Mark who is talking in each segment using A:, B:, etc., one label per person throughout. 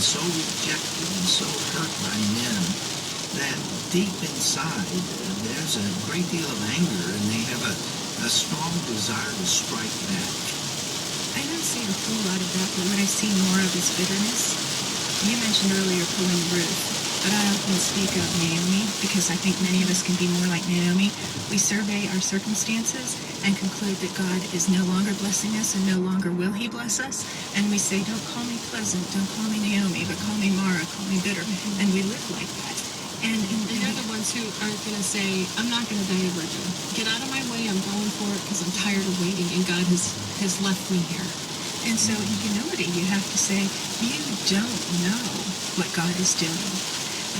A: so rejected and so hurt by men that deep inside there's a great deal of anger, and they have a strong desire to strike back.
B: I don't see a whole lot of that, but what I see more of is bitterness. You mentioned earlier pulling Ruth, but I often speak of Naomi because I think many of us can be more like Naomi. We survey our circumstances and conclude that God is no longer blessing us and no longer will he bless us. And we say, don't call me pleasant, don't call me Naomi, but call me Mara, call me bitter. And we live like that. And
C: they're the ones who aren't going to say, I'm not going to die a virgin. Get out of my way, I'm going for it because I'm tired of waiting and God has left me here.
B: And so in humility, you have to say, you don't know what God is doing.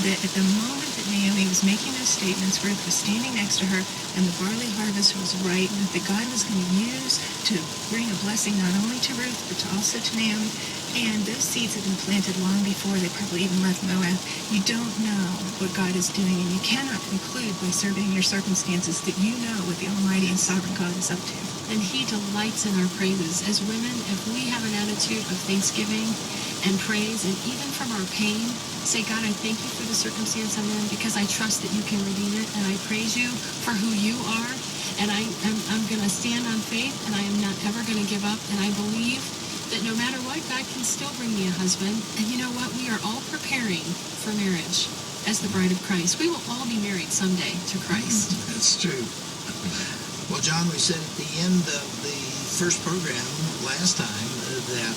B: That at the moment that Naomi was making those statements, Ruth was standing next to her, and the barley harvest was ripe, and that God was going to use to bring a blessing not only to Ruth, but also to Naomi. And those seeds had been planted long before they probably even left Moab. You don't know what God is doing, and you cannot conclude by surveying your circumstances that you know what the Almighty and Sovereign God is up to.
C: And he delights in our praises. As women, if we have an attitude of thanksgiving and praise, and even from our pain, say, God, I thank you for the circumstance I'm in because I trust that you can redeem it, and I praise you for who you are, and I'm going to stand on faith, and I am not ever going to give up, and I believe that no matter what, God can still bring me a husband. And you know what? We are all preparing for marriage as the bride of Christ. We will all be married someday to Christ.
A: That's true. Well, John, we said at the end of the first program last time that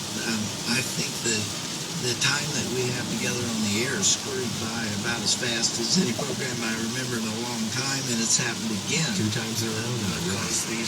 A: I think the time that we have together on the air scurried by about as fast as any program I remember in a long time, and it's happened again.
D: 2 times in a row now.
A: Because these